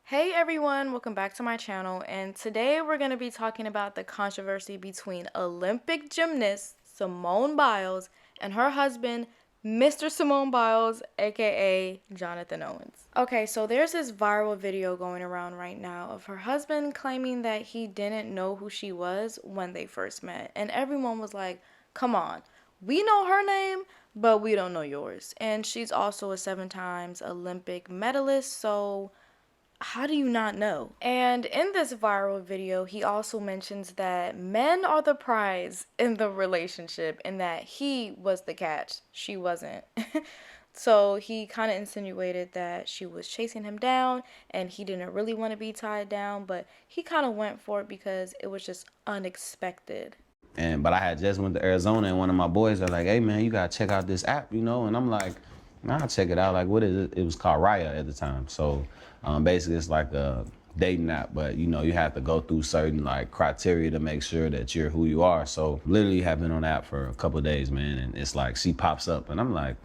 Hey everyone, welcome back to my channel, and today we're going to be talking about the controversy between Olympic gymnast Simone Biles and her husband, Mr. Simone Biles, aka Jonathan Owens. Okay, so there's this viral video going around right now of her husband claiming that he didn't know who she was when they first met, and everyone was like, come on, we know her name, but we don't know yours. And she's also a 7 times Olympic medalist, so how do you not know? And in this viral video, he also mentions that men are the prize in the relationship and that he was the catch. She wasn't. So he kind of insinuated that she was chasing him down and he didn't really want to be tied down, but he kind of went for it because it was just unexpected. But I had just went to Arizona, and one of my boys are like, "Hey man, you gotta check out this app, you know?" And I'm like, "Nah, I'll check it out. Like, what is it?" It was called Raya at the time. So basically, it's like a dating app, but you know, you have to go through certain like criteria to make sure that you're who you are. So literally, have been on the app for a couple of days, man, and it's like she pops up, and I'm like,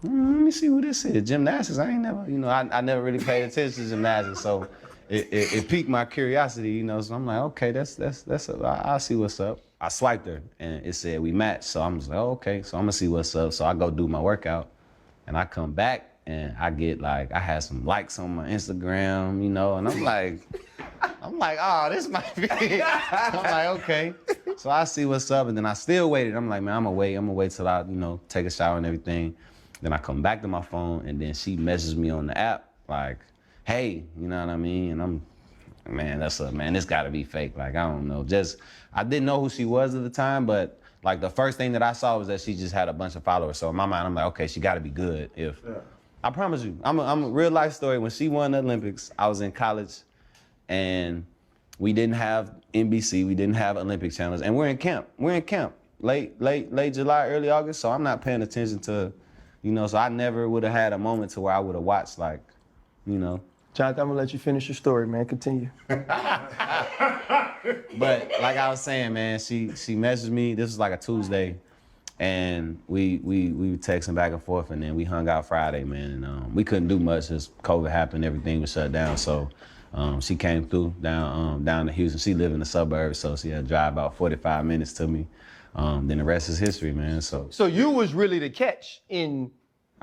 let me see who this is. Gymnastics. I ain't never, I never really paid attention to gymnastics, so it piqued my curiosity, you know. So I'm like, okay, I'll see what's up. I swiped her, and it said we matched. So I'm just like, oh, okay. So I'm gonna see what's up. So I go do my workout, and I come back, and I get like, I had some likes on my Instagram, you know, and I'm like, oh, this might be. I'm like, okay. So I see what's up, and then I still waited. I'm like, man, I'm gonna wait till I, take a shower and everything. Then I come back to my phone, and then she messages me on the app, like, hey, you know what I mean? And I'm, man, this gotta be fake. Like, I don't know. I didn't know who she was at the time, but like the first thing that I saw was that she just had a bunch of followers. So in my mind, I'm like, okay, she gotta be good. I promise you, I'm a real life story. When she won the Olympics, I was in college, and we didn't have NBC, we didn't have Olympic channels, and we're in camp, late July, early August. So I'm not paying attention to, so I never would have had a moment to where I would have watched, like, Jonathan, I'm gonna let you finish your story, man. Continue. But like I was saying, man, she messaged me. This was like a Tuesday, and we were texting back and forth, and then we hung out Friday, man. And we couldn't do much as COVID happened. Everything was shut down. So she came through down to Houston. She lived in the suburbs, so she had to drive about 45 minutes to me. Then the rest is history, man. So you was really the catch in.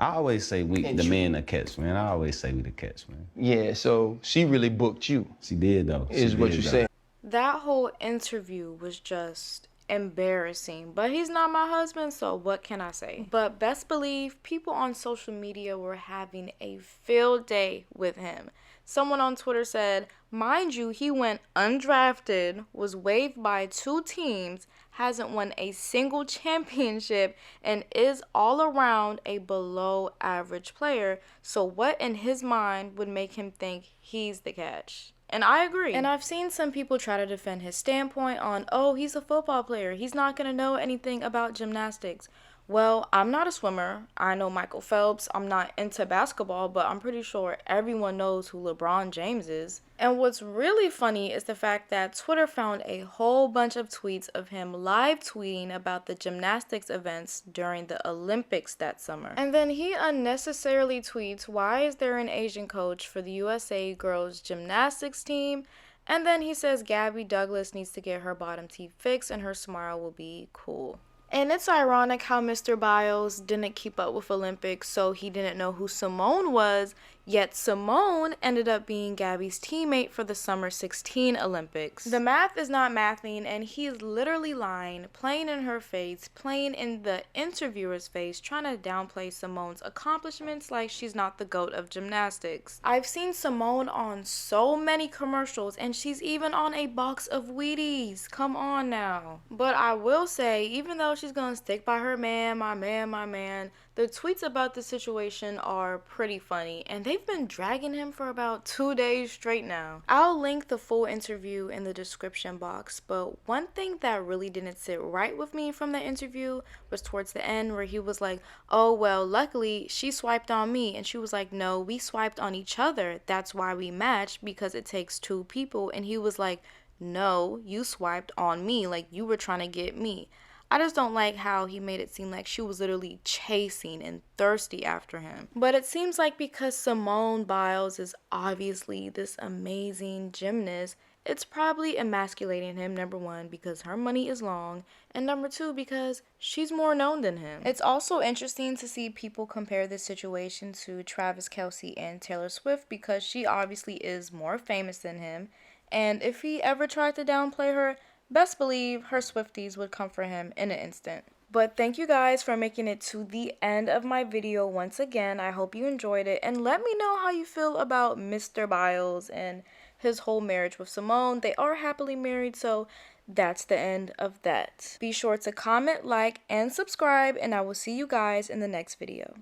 I always say the men the catch, man. I always say we the catch, man. Yeah, so she really booked you. She did, though. Is what you saying. That whole interview was just embarrassing, but he's not my husband, so what can I say? But best believe people on social media were having a field day with him. Someone on Twitter said, mind you, he went undrafted, was waived by 2 teams, hasn't won a single championship, and is all around a below average player. So what in his mind would make him think he's the catch? And I agree. And I've seen some people try to defend his standpoint on, oh, he's a football player, he's not going to know anything about gymnastics. Well, I'm not a swimmer. I know Michael Phelps. I'm not into basketball, but I'm pretty sure everyone knows who LeBron James is. And what's really funny is the fact that Twitter found a whole bunch of tweets of him live tweeting about the gymnastics events during the Olympics that summer. And then he unnecessarily tweets, why is there an Asian coach for the USA girls gymnastics team? And then he says Gabby Douglas needs to get her bottom teeth fixed and her smile will be cool. And it's ironic how Mr. Biles didn't keep up with Olympics, so he didn't know who Simone was, yet Simone ended up being Gabby's teammate for the summer 16 Olympics. The math is not mathing, and he's literally lying, playing in her face, playing in the interviewer's face, trying to downplay Simone's accomplishments like she's not the GOAT of gymnastics. I've seen Simone on so many commercials, and she's even on a box of Wheaties. Come on now. But I will say, even though she's gonna stick by her man, my man, the tweets about the situation are pretty funny, and they've been dragging him for about 2 days straight now. I'll link the full interview in the description box, but one thing that really didn't sit right with me from the interview was towards the end where he was like, oh, well, luckily she swiped on me, and she was like, no, we swiped on each other. That's why we matched, because it takes 2 people, and he was like, no, you swiped on me, like you were trying to get me. I just don't like how he made it seem like she was literally chasing and thirsty after him. But it seems like because Simone Biles is obviously this amazing gymnast, it's probably emasculating him, number one, because her money is long, and number two, because she's more known than him. It's also interesting to see people compare this situation to Travis Kelce and Taylor Swift, because she obviously is more famous than him, and if he ever tried to downplay her, best believe her Swifties would come for him in an instant. But thank you guys for making it to the end of my video once again. I hope you enjoyed it, and let me know how you feel about Mr. Biles and his whole marriage with Simone. They are happily married, so that's the end of that. Be sure to comment, like, and subscribe, and I will see you guys in the next video.